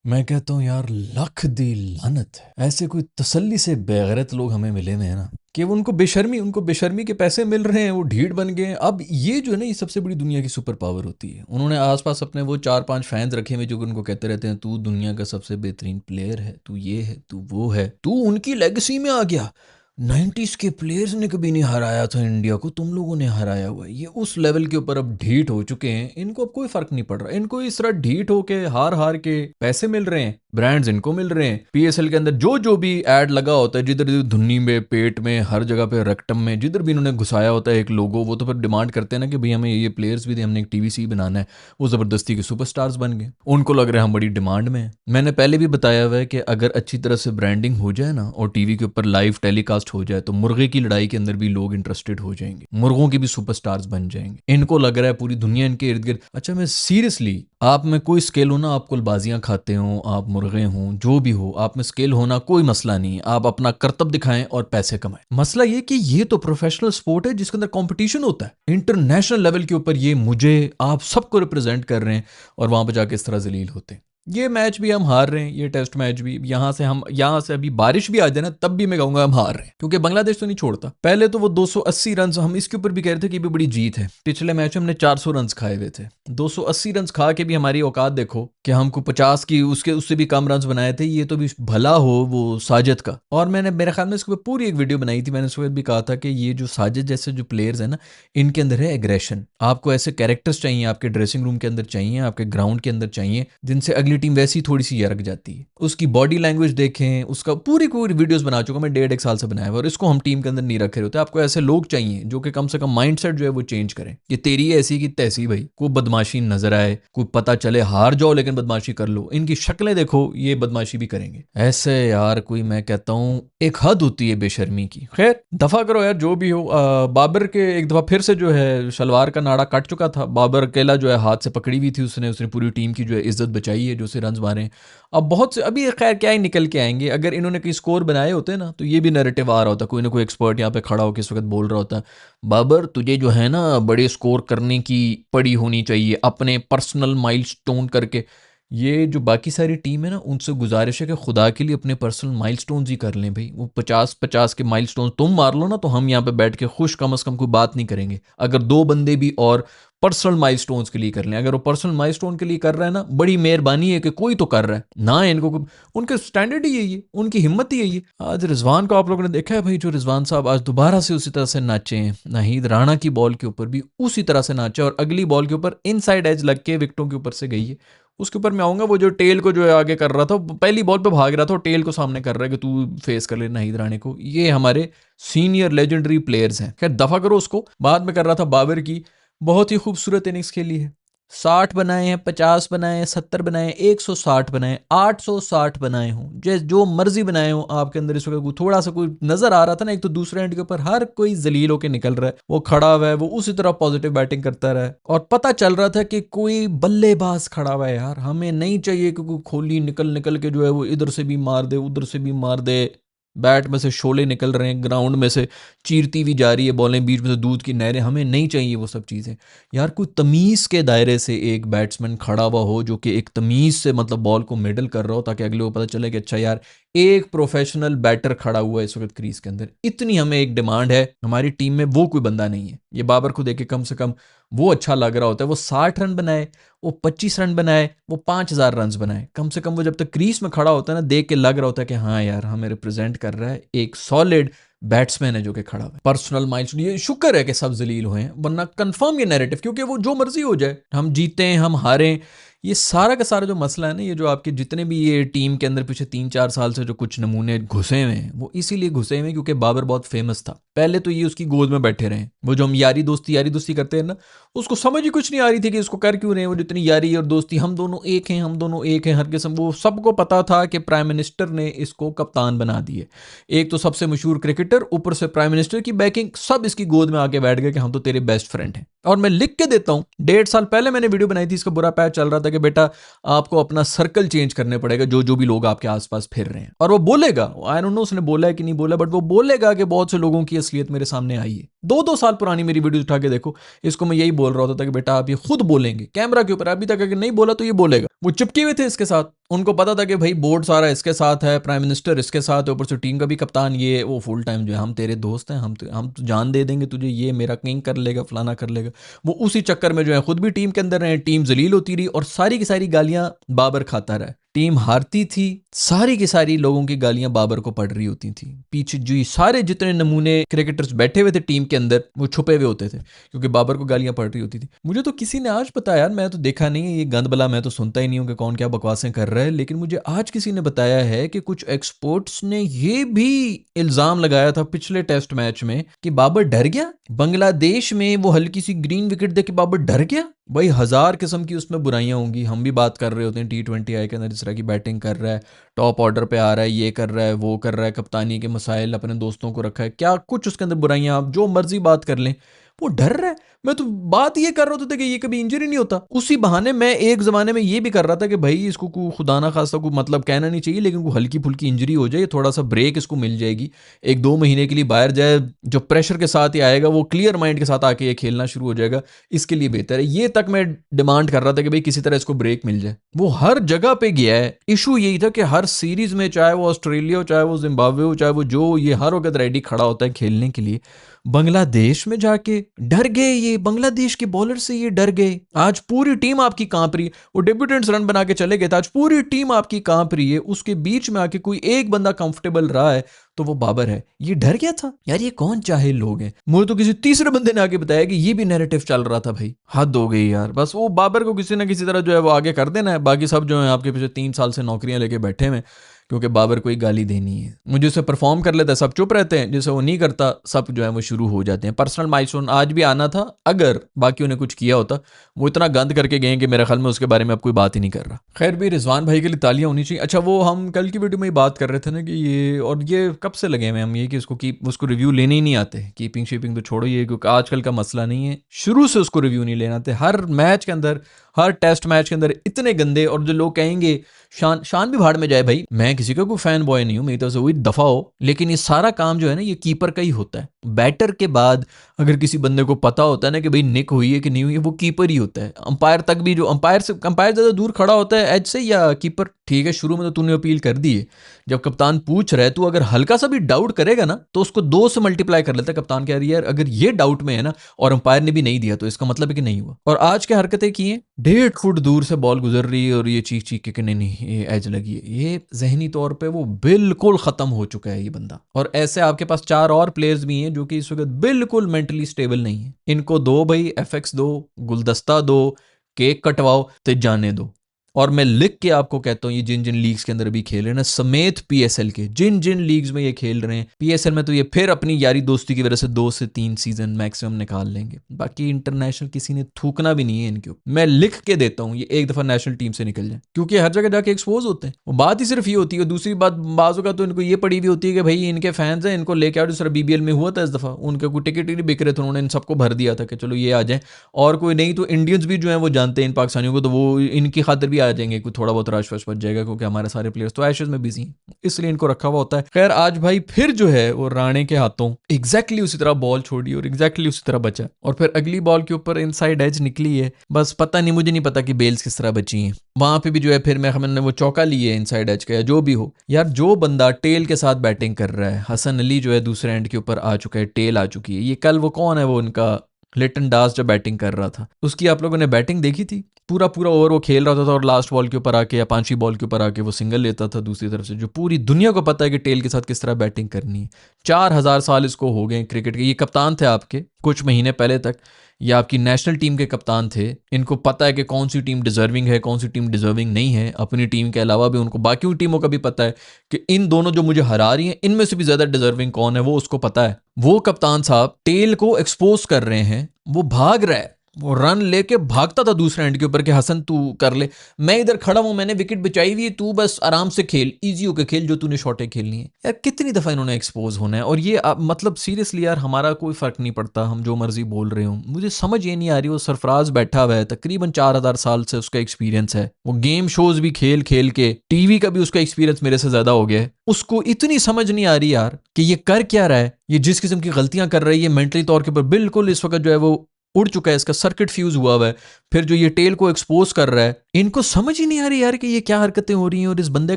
मैं कहता हूँ यार, लख दी लानत है। ऐसे कोई तसल्ली से बेगैरत लोग हमें मिले हुए हैं ना, कि वो उनको बेशर्मी के पैसे मिल रहे हैं, वो ढीठ बन गए हैं। अब ये जो है ना, ये सबसे बड़ी दुनिया की सुपर पावर होती है। उन्होंने आसपास अपने वो 4-5 फैंस रखे हुए जो उनको कहते रहते हैं, तू दुनिया का सबसे बेहतरीन प्लेयर है, तू ये है, तू वो है, तू उनकी लेगेसी में आ गया। 90s के प्लेयर्स ने कभी नहीं हराया था इंडिया को, तुम लोगों ने हराया हुआ है। ये उस लेवल के ऊपर अब ढीठ हो चुके हैं, इनको अब कोई फर्क नहीं पड़ रहा। इनको इस तरह ढीठ होके हार हार के पैसे मिल रहे हैं, ब्रांड्स इनको मिल रहे हैं। पीएसएल के अंदर जो जो भी एड लगा होता है, जिधर जिधर धुन्नी में, पेट में, हर जगह पे रक्टम में, जिधर भी इन्होंने घुसाया होता है एक लोगो, वो तो फिर डिमांड करते हैं ना कि भाई हमें ये प्लेयर्स भी दे, हमने एक टीवीसी बनाना है। वो जबरदस्ती के सुपरस्टार्स बन गए, उनको लग रहा है हम बड़ी डिमांड में हैं। मैंने पहले भी बताया हुआ है कि अगर अच्छी तरह से ब्रांडिंग हो जाए ना, और टीवी के ऊपर लाइव टेलीकास्ट हो जाए, तो मुर्गे की लड़ाई के अंदर भी लोग इंटरेस्टेड हो जाएंगे, मुर्गों के भी सुपरस्टार्स बन जाएंगे। इनको लग रहा है पूरी दुनिया इनके इर्द गिर्द। अच्छा, मैं सीरियसली, आप में कोई स्केल हो ना, आप कुलबाजियां खाते हो, आप मुर्गे हों, जो भी हो, आप में स्केल होना कोई मसला नहीं है। आप अपना कर्तव्य दिखाएं और पैसे कमाएं। मसला ये कि ये तो प्रोफेशनल स्पोर्ट है जिसके अंदर कंपटीशन होता है इंटरनेशनल लेवल के ऊपर। ये मुझे आप सबको रिप्रेजेंट कर रहे हैं और वहां पर जाके इस तरह जलील होते हैं। ये मैच भी हम हार रहे हैं, ये टेस्ट मैच भी। यहाँ से अभी बारिश भी आ जाए ना, तब भी मैं कहूंगा हम हार रहे हैं, क्योंकि बांग्लादेश तो नहीं छोड़ता। पहले तो वो 280 रन, हम इसके ऊपर भी कह रहे थे कि भी बड़ी जीत है। पिछले मैच में हमने 400 रन खाए हुए थे। 280 रन खा के भी हमारी औकात देखो कि हमको 50 की उससे भी कम रन बनाए थे। ये तो भी भला हो वो साजिद का। और मैंने, मेरे ख्याल में इसके ऊपर पूरी एक वीडियो बनाई थी। मैंने उसके भी कहा था कि ये जो साजिद जैसे जो प्लेयर्स है ना, इनके अंदर है एग्रेशन। आपको ऐसे कैरेक्टर्स चाहिए, आपके ड्रेसिंग रूम के अंदर चाहिए, आपके ग्राउंड के अंदर चाहिए, जिनसे अगली टीम वैसी थोड़ी सी यरक जाती है। उसकी बॉडी लैंग्वेज देखें, उसका पूरी पूरी वीडियोस बना चुका मैं, 1.5-1 साल से बनाया हुआ। और इसको हम टीम के अंदर नहीं रखे होते। आपको ऐसे लोग चाहिए जो कि कम से कम माइंडसेट जो है वो चेंज करें, कि तेरी ऐसी की तैसी भाई, कोई बदमाशी नजर आए, कोई पता चले हार जाओ लेकिन बदमाशी कर लो। इनकी शक्लें देखो, ये बदमाशी भी करेंगे ऐसे यार। कोई, मैं कहता हूँ एक हद होती है बेशर्मी की। खैर दफा करो यार, जो भी हो। बाबर के एक दफा फिर से जो है शलवार का नाड़ा कट चुका था। बाबर अकेला जो है हाथ से पकड़ी हुई थी, उसने उसने पूरी टीम की जो है इज्जत बचाई है, जो उसे रन मारे हैं। अब बहुत से अभी खैर क्या ही निकल के आएंगे। अगर इन्होंने कई स्कोर बनाए होते ना, तो ये भी नैरेटिव आ रहा होता, कोई ना कोई एक्सपर्ट यहाँ पे खड़ा होकर इस वक्त बोल रहा होता, बाबर तुझे जो है ना बड़े स्कोर करने की पड़ी होनी चाहिए, अपने पर्सनल माइलस्टोन करके। ये जो बाकी सारी टीम है ना, उनसे गुजारिश है कि खुदा के लिए अपने पर्सनल माइलस्टोन्स ही कर लें भाई। वो 50-50 के माइलस्टोन्स तुम मार लो ना, तो हम यहाँ पे बैठ के खुश कम से कम कोई बात नहीं करेंगे। अगर 2 बंदे भी और पर्सनल माइलस्टोन्स के लिए कर लें, अगर वो पर्सनल माइलस्टोन के लिए कर रहा है ना, बड़ी मेहरबानी है कि कोई तो कर रहा है ना। इनको उनके स्टैंडर्ड ही यही है, उनकी हिम्मत ही यही है। आज रिजवान को आप लोगों ने देखा है भाई, जो रिजवान साहब आज दोबारा से उसी तरह से नाचे हैं। नाहीद राणा की बॉल के ऊपर भी उसी तरह से नाचे, और अगली बॉल के ऊपर इनसाइड एज लग के विकेटों के ऊपर से गई है। उसके ऊपर मैं आऊंगा, वो जो टेल को जो है आगे कर रहा था, पहली बॉल पे भाग रहा था और टेल को सामने कर रहा है कि तू फेस कर ले नाहीद राणे को। ये हमारे सीनियर लेजेंडरी प्लेयर्स हैं। खैर दफा करो उसको। बाद में कर रहा था बाबर की, बहुत ही खूबसूरत इनिंग्स खेली है। 60 बनाए हैं, 50 बनाए हैं, 70 बनाए हैं, 160 बनाए, 860 बनाए हों, जो मर्जी बनाए हों। आपके अंदर इस वक्त थोड़ा सा कोई नजर आ रहा था ना, एक तो दूसरे एंड के ऊपर हर कोई जलील होकर निकल रहा है, वो खड़ा हुआ है, वो उसी तरह पॉजिटिव बैटिंग करता रहा है। और पता चल रहा था कि कोई बल्लेबाज खड़ा हुआ है यार, हमें नहीं चाहिए कि कोई खोली निकल निकल के जो है वो इधर से भी मार दे, उधर से भी मार दे। बैट में से शोले निकल रहे हैं, ग्राउंड में से चीरती हुई जा रही है बॉलें, बीच में से दूध की नहरें। हमें नहीं चाहिए वो सब चीज़ें यार। कोई तमीज़ के दायरे से एक बैट्समैन खड़ा हुआ हो, जो कि एक तमीज़ से मतलब बॉल को मिडल कर रहा हो, ताकि अगले को पता चले कि अच्छा यार एक प्रोफेशनल बैटर खड़ा हुआ है इस वक्त क्रीज के अंदर। इतनी हमें एक डिमांड है हमारी टीम में, वो कोई बंदा नहीं है। ये बाबर को देख के कम से कम वो अच्छा लग रहा होता है। वो 60 रन बनाए, वो 25 रन बनाए, वो 5000 रन बनाए, कम से कम वो जब तक क्रीज में खड़ा होता है ना, देख के लग रहा होता है कि हाँ यार हमें रिप्रेजेंट कर रहा है एक सॉलिड बैट्समैन है जो कि खड़ा हुआ है। पर्सनल माइंड, ये शुक्र है कि सब जलील हुए हैं, वरना कंफर्म ये नैरेटिव, क्योंकि वो जो मर्जी हो जाए, हम जीते हम हारें, ये सारा का सारा जो मसला है ना, ये जो आपके जितने भी ये टीम के अंदर पिछले 3-4 साल से जो कुछ नमूने घुसे हुए हैं, वो इसीलिए घुसे हुए हैं क्योंकि बाबर बहुत फेमस था। पहले तो ये उसकी गोद में बैठे रहे। वो जो हम यारी दोस्ती करते हैं ना, उसको समझ ही कुछ नहीं आ रही थी कि इसको कर क्यों रहे हैं। वो जितनी यारी और दोस्ती, हम दोनों एक हैं, हम दोनों एक हैं, हर किस्म, वो सबको पता था कि प्राइम मिनिस्टर ने इसको कप्तान बना दिए। एक तो सबसे मशहूर क्रिकेटर, ऊपर से प्राइम मिनिस्टर की बैकिंग, सब इसकी गोद में आके बैठ गए कि हम तो तेरे बेस्ट फ्रेंड हैं। और मैं लिख के देता हूं, 1.5 साल पहले मैंने वीडियो बनाई थी, इसका बुरा पैच चल रहा था कि बेटा आपको अपना सर्कल चेंज करने पड़ेगा, जो जो भी लोग आपके आसपास फिर रहे हैं। और वो बोलेगा, आई डोंट नो उसने बोला है कि नहीं बोला, बट वो बोलेगा कि बहुत से लोगों की असलियत मेरे सामने आई है। 2-2 साल पुरानी मेरी वीडियो उठा के देखो, इसको मैं यही बोल रहा होता था कि बेटा आप ये खुद बोलेंगे कैमरा के ऊपर, अभी तक अगर नहीं बोला तो ये बोलेगा। वो चिपके हुए थे इसके साथ, उनको पता था कि भाई बोर्ड सारा इसके साथ है, प्राइम मिनिस्टर इसके साथ है, ऊपर से टीम का भी कप्तान ये वो फुल टाइम जो है हम तेरे दोस्त हैं, हम तो जान दे देंगे तुझे, ये मेरा किंग कर लेगा, फलाना कर लेगा। वो उसी चक्कर में जो है खुद भी टीम के अंदर रहे, टीम जलील होती रही और सारी की सारी गालियां बाबर खाता रहा। टीम हारती थी, सारी की सारी लोगों की गालियां बाबर को पड़ रही होती थी। पीछे जो सारे जितने नमूने क्रिकेटर्स बैठे हुए थे टीम के अंदर वो छुपे हुए होते थे क्योंकि बाबर को गालियां पड़ रही होती थी। मुझे तो किसी ने आज बताया, यार मैं तो देखा नहीं है ये गंद बला, मैं तो सुनता ही नहीं हूँ कि कौन क्या बकवासें कर रहा है, लेकिन मुझे आज किसी ने बताया है कि कुछ एक्सपर्ट्स ने ये भी इल्जाम लगाया था पिछले टेस्ट मैच में कि बाबर डर गया बांग्लादेश में, वो हल्की सी ग्रीन विकेट देख के बाबर डर गया। भाई 1000 किस्म की उसमें बुराइयां होंगी, हम भी बात कर रहे होते हैं T20 आई के अंदर जिस तरह की बैटिंग कर रहा है, टॉप ऑर्डर पे आ रहा है, ये कर रहा है, वो कर रहा है, कप्तानी के मसाइल अपने दोस्तों को रखा है, क्या कुछ उसके अंदर बुराइयां, आप जो मर्जी बात कर लें, वो डर रहा है। मैं तो बात ये कर रहा होता था कि ये कभी इंजरी नहीं होता, उसी बहाने मैं एक जमाने में ये भी कर रहा था कि भाई इसको खुदा ना खास्ता को मतलब कहना नहीं चाहिए, लेकिन कोई हल्की फुल्की इंजरी हो जाए, थोड़ा सा ब्रेक इसको मिल जाएगी, 1-2 महीने के लिए बाहर जाए, जो प्रेशर के साथ ही आएगा वो क्लियर माइंड के साथ आके ये खेलना शुरू हो जाएगा, इसके लिए बेहतर है। ये तक मैं डिमांड कर रहा था कि भाई किसी तरह इसको ब्रेक मिल जाए। वो हर जगह पे गया है, इशू यही था कि हर सीरीज में, चाहे वो ऑस्ट्रेलिया हो, चाहे वो जिम्बाब्वे हो, चाहे वो जो, ये हर वक्त रेडी खड़ा होता है खेलने के लिए। बांग्लादेश में जाके डर गए, ये बांग्लादेश के बॉलर से ये डर गए। आज पूरी टीम आपकी कांप रही है, वो डेब्यूटेंट्स रन बना के चले गए थे, आज पूरी टीम आपकी कांप रही है, उसके बीच में आके कोई एक बंदा कंफर्टेबल रहा है तो वो बाबर है। ये डर गया था यार, ये कौन चाहे लोग हैं। मुझे तो किसी तीसरे बंदे ने आके बताया कि ये भी नैरेटिव चल रहा था। भाई हद हो गई यार, बस वो बाबर को किसी ना किसी तरह जो है वो आगे कर देना है, बाकी सब जो है आपके पीछे 3 साल से नौकरियां लेके बैठे हुए क्योंकि बाबर को ही गाली देनी है। मुझे उसे परफॉर्म कर लेता है सब चुप रहते हैं, जैसे वो नहीं करता सब जो है वो शुरू हो जाते हैं। पर्सनल माइलस्टोन आज भी आना था, अगर बाकियों ने कुछ किया होता। वो इतना गंद करके गए कि मेरे ख्याल में उसके बारे में अब कोई बात ही नहीं कर रहा। खैर भी रिजवान भाई के लिए तालियां होनी चाहिए। अच्छा वो हम कल की वीडियो में ही बात कर रहे थे ना कि ये, और ये कब से लगे हुए हम ये कि उसको रिव्यू लेने ही नहीं आते। कीपिंग शीपिंग तो छोड़ो, ये क्योंकि आजकल का मसला नहीं है, शुरू से उसको रिव्यू नहीं लेना आते। हर मैच के अंदर, हर टेस्ट मैच के अंदर इतने गंदे, और जो लोग कहेंगे शान भी भाड़ में जाए। भाई मैं किसी का कोई फैन बॉय नहीं हूं, मेरी तरफ से वही दफा हो, लेकिन ये सारा काम जो है ना ये कीपर का ही होता है। बैटर के बाद अगर किसी बंदे को पता होता है ना कि भाई निक हुई है कि नहीं हुई है, वो कीपर ही होता है। अंपायर तक भी, जो अंपायर ज्यादा दूर खड़ा होता है एज से या कीपर, ठीक है शुरू में तो तूने अपील कर दी है, जब कप्तान पूछ रहा है तू अगर हल्का सा भी डाउट करेगा ना तो उसको 2 से मल्टीप्लाई कर लेता है कप्तान के, यार अगर ये डाउट में है ना और अंपायर ने भी नहीं दिया तो इसका मतलब है कि नहीं हुआ। और आज क्या हरकतें की हैं, 1.5 फुट दूर से बॉल गुजर रही है और ये चीख चीख के नहीं ये एज लगी है। ये जहनी तौर पे वो बिल्कुल खत्म हो चुका है ये बंदा। और ऐसे आपके पास 4 और प्लेयर्स भी हैं जो कि इस वक्त बिल्कुल मेंटली स्टेबल नहीं है। इनको दो भाई FX दो, गुलदस्ता दो, केक कटवाओ तो जाने दो। और मैं लिख के आपको कहता हूँ ये जिन जिन लीग्स के अंदर भी खेल रहे हैं ना, समेत PSL के जिन जिन लीग्स में ये खेल रहे हैं, PSL में तो ये फिर अपनी यारी दोस्ती की वजह से 2 से 3 सीजन मैक्सिमम निकाल लेंगे। बाकी इंटरनेशनल किसी ने थूकना भी नहीं है इनके ऊपर। मैं लिख के देता हूँ ये एक दफा नेशनल टीम से निकल जाए, क्योंकि हर जगह जाके एक्सपोज होते हैं। वो बात ही सिर्फ ये होती है। दूसरी बात बाजू का तो इनको ये पड़ी हुई होती है कि भाई इनके फैंस हैं, इनको लेके आओ। जिस तरह BBL में हुआ था इस दफा, उनके कोई टिकट ही नहीं बिक रहे थे, उन्होंने इन सबको भर दिया था कि चलो ये आ जाए। और कोई नहीं तो इंडियंस भी जो है वो जानते हैं इन पाकिस्तानियों को, तो वो इनकी खातिर भी आ जाएंगे, कोई थोड़ा बहुत रश वश बच जाएगा, क्योंकि हमारे सारे प्लेयर्स तो एशेज में बिजी हैं, इसलिए इनको रखा हुआ होता है। खैर आज भाई फिर जो है वो राणे के हाथों एग्जैक्टली उसी तरह बॉल छोड़ी और एग्जैक्टली उसी तरह बचा, और फिर अगली बॉल के ऊपर इनसाइड एज निकली है। बस पता नहीं, मुझे नहीं पता कि बेल्स किस तरह बची हैं। वहां पे भी जो है फिर मैंने वो चौका लिए इनसाइड एज का या जो भी हो। यार जो बंदा टेल के साथ बैटिंग कर रहा है, हसन अली जो है दूसरे एंड के ऊपर आ चुका है, टेल आ चुकी है। ये कल वो कौन है, वो उनका लिटन दास जब बैटिंग कर रहा था, उसकी आप लोगों ने बैटिंग देखी थी। पूरा ओवर वो खेल रहा था और लास्ट बॉल के ऊपर आके या 5वीं बॉल के ऊपर आके वो सिंगल लेता था दूसरी तरफ से, जो पूरी दुनिया को पता है कि टेल के साथ किस तरह बैटिंग करनी है। 4000 साल इसको हो गए क्रिकेट के। ये कप्तान थे आपके कुछ महीने पहले तक, ये आपकी नेशनल टीम के कप्तान थे। इनको पता है कि कौन सी टीम डिजर्विंग है, कौन सी टीम डिजर्विंग नहीं है। अपनी टीम के अलावा भी उनको बाकी टीमों का भी पता है कि इन दोनों जो मुझे हरा रही हैं इनमें से भी ज्यादा डिजर्विंग कौन है, वो उसको पता है। वो कप्तान साहब टेल को एक्सपोज कर रहे हैं, वो भाग रहा है, वो रन लेके भागता था दूसरे एंड के ऊपर कि हसन तू कर ले, मैं इधर खड़ा हूं, मैंने विकेट बचाई हुई है, तू बस आराम से खेल, इजी होकर खेल जो तूने शॉटें खेलनी है। यार कितनी दफा इन्होंने एक्सपोज होना है। और ये मतलब सीरियसली यार हमारा कोई फर्क नहीं पड़ता, हम जो मर्जी बोल रहे हो, मुझे समझ ये नहीं आ रही। वो सरफराज बैठा हुआ है, तकरीबन 4000 साल से उसका एक्सपीरियंस है, वो गेम शोज भी खेल खेल के, टीवी का भी उसका एक्सपीरियंस मेरे से ज्यादा हो गया है, उसको इतनी समझ नहीं आ रही यार कि ये कर क्या रहा है, ये जिस किस्म की गलतियां कर रही है मेंटली तौर के ऊपर बिल्कुल इस वक्त जो है वो उड़ चुका है, इसका सर्किट फ्यूज हुआ हुआ है। फिर जो ये टेल को एक्सपोज कर रहा है, इनको समझ ही नहीं आ रही यार कि ये क्या हरकतें हो रही हैं। और इस बंदे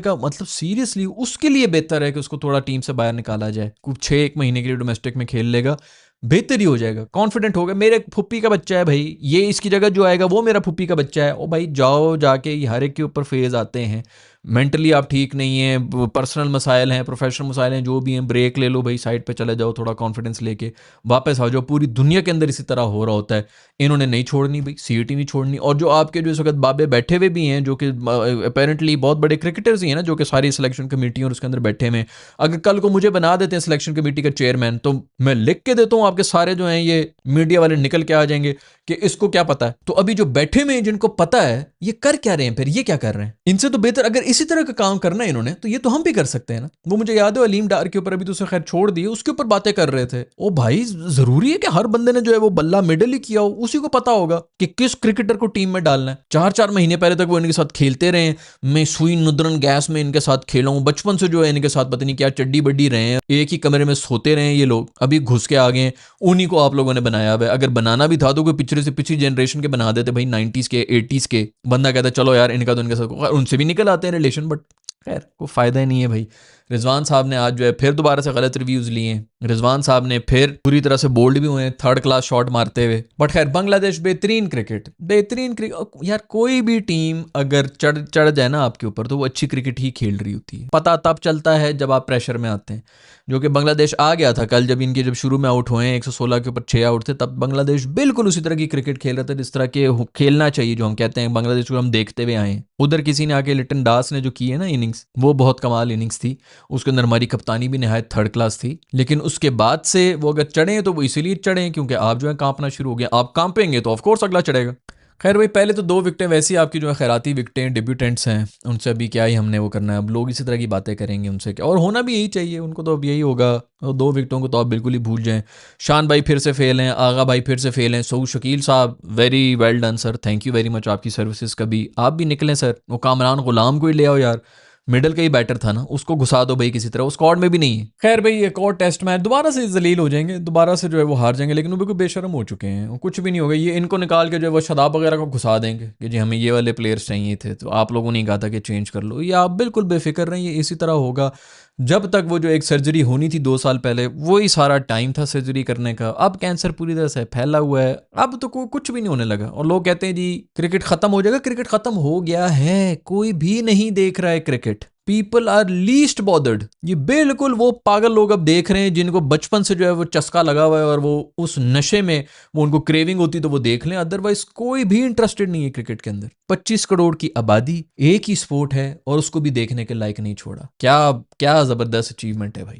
का मतलब सीरियसली उसके लिए बेहतर है कि उसको थोड़ा टीम से बाहर निकाला जाए, कुछ 6-1 महीने के लिए डोमेस्टिक में खेल लेगा, बेहतर ही हो जाएगा, कॉन्फिडेंट होगा, मेरे फुप्पी का बच्चा है भाई, ये इसकी जगह जो आएगा वो मेरा फुप्पी का बच्चा है। ओ भाई जाओ जाके, ये हर एक के ऊपर फेज आते हैं, मेंटली आप ठीक नहीं है, पर्सनल मसाइल हैं, प्रोफेशनल मसाइल हैं, जो भी हैं, ब्रेक ले लो भाई, साइड पे चले जाओ, थोड़ा कॉन्फिडेंस लेके वापस आ जाओ। पूरी दुनिया के अंदर इसी तरह हो रहा होता है, इन्होंने नहीं छोड़नी भाई, सीट ही नहीं छोड़नी। और जो आपके जो इस वक्त बाबे बैठे हुए भी हैं, जो कि अपेरेंटली बहुत बड़े क्रिकेटर्स ही हैं ना, जो कि सारी सिलेक्शन कमेटी और उसके अंदर बैठे हुए, अगर कल को मुझे बना देते हैं सिलेक्शन कमेटी का चेयरमैन, तो मैं लिख के देता हूँ आपके सारे जो हैं ये मीडिया वाले निकल के आ जाएंगे कि इसको क्या पता है। तो अभी जो बैठे हुए हैं जिनको पता है, ये कर क्या रहे हैं, फिर ये क्या कर रहे हैं, इनसे तो बेहतर अगर इसी तरह का काम करना है इन्होंने, तो ये तो हम भी कर सकते हैं ना। वो मुझे याद है अलीम डार के ऊपर, अभी तो उसे खैर छोड़ दिए, उसके ऊपर बातें कर रहे थे। ओ भाई जरूरी है कि हर बंदे ने जो है वो बल्ला मिडल ही किया हो, उसी को पता होगा कि किस क्रिकेटर को टीम में डालना है। 4-4 महीने पहले तक वो इनके साथ खेलते रहे, मैं सुई नुद्रन गैस में इनके साथ खेला हूं, बचपन से जो है इनके साथ पता नहीं क्या चड्डी बड्डी रहे हैं, एक ही कमरे में सोते रहे हैं ये लोग, अभी घुस के आ गए हैं, उन्हीं को आप लोगों ने बनाया हुआ है। अगर बनाना भी था तो कोई पिछले से पिछली जनरेशन के बना देते भाई, 90s के 80s के, बंदा कहता चलो यार इनका तो इनके साथ उनसे भी निकल आते हैं रिलेशन, बट खैर कोई फायदा ही नहीं है भाई। रिजवान साहब ने आज जो है फिर दोबारा से गलत रिव्यूज लिए हैं, रिजवान साहब ने फिर पूरी तरह से बोल्ड भी हुए हैं थर्ड क्लास शॉट मारते हुए। बट खैर बांग्लादेश बेहतरीन क्रिकेट, बेहतरीन क्रिकेट यार, कोई भी टीम अगर चढ़ चढ़ जाए ना आपके ऊपर तो वो अच्छी क्रिकेट ही खेल रही होती है। पता तब चलता है जब आप प्रेशर में आते हैं, जो कि बांग्लादेश आ गया था कल, जब इनके जब शुरू में आउट हुए 116 के ऊपर 6 आउट थे, तब बांग्लादेश बिल्कुल उसी तरह की क्रिकेट खेल रहा था जिस तरह के खेलना चाहिए, जो हम कहते हैं बांग्लादेश को हम देखते हुए आए हैं। उधर किसी ने आके लिटन दास ने जो की है ना इनिंग्स, वो बहुत कमाल इनिंग्स थी, उसके अंदर हमारी कप्तानी भी नहायत थर्ड क्लास थी। लेकिन उसके बाद से वो अगर चढ़े तो वो इसीलिए चढ़े क्योंकि आप जो है कांपना शुरू हो गया, आप कांपेंगे तो ऑफकोर्स अगला चढ़ेगा। खैर भाई पहले तो 2 विकेटें वैसी आपकी जो है खैराती विकेटें, डिब्यूटेंट्स हैं, उनसे अभी क्या ही हमने वो करना है, अब लोग इसी तरह की बातें करेंगे उनसे क्या, और होना भी यही चाहिए उनको, तो अब यही होगा। और 2 विकेटों को तो आप बिल्कुल ही भूल जाएं। शान भाई फिर से फेल हैं, आगा भाई फिर से फेल हैं, सऊ शकील साहब very well done sir, thank you very much आपकी सर्विसेज का भी, आप भी निकलें सर। वो कामरान गुलाम को ही ले आओ यार, मिडल का ही बैटर था ना, उसको घुसा दो भाई किसी तरह, उस स्क्वाड में भी नहीं है। खैर भाई एक और टेस्ट मैच, दोबारा से जलील हो जाएंगे, दोबारा से जो है वो हार जाएंगे, लेकिन वो बिल्कुल बेशरम हो चुके हैं, कुछ भी नहीं होगा। ये इनको निकाल के जो है वो शदाब वगैरह को घुसा देंगे कि जी हमें ये वाले प्लेयर्स चाहिए थे, तो आप लोगों ने कहा था कि चेंज कर लो, ये आप बिल्कुल बेफिक्र रहें, ये इसी तरह होगा। जब तक वो जो एक सर्जरी होनी थी 2 साल पहले, वही सारा टाइम था सर्जरी करने का। अब कैंसर पूरी तरह से फैला हुआ है, अब तो कुछ भी नहीं होने लगा। और लोग कहते हैं जी क्रिकेट खत्म हो जाएगा, क्रिकेट खत्म हो गया है, कोई भी नहीं देख रहा है cricket, people are least bothered. ये बिल्कुल वो पागल लोग अब देख रहे हैं जिनको बचपन से जो है वो चस्का लगा हुआ है और वो उस नशे में वो उनको क्रेविंग होती तो वो देख लें, अदरवाइज कोई भी इंटरेस्टेड नहीं है क्रिकेट के अंदर। 25 करोड़ की आबादी, एक ही स्पोर्ट है और उसको भी देखने के लायक नहीं छोड़ा। क्या क्या जबरदस्त अचीवमेंट है भाई।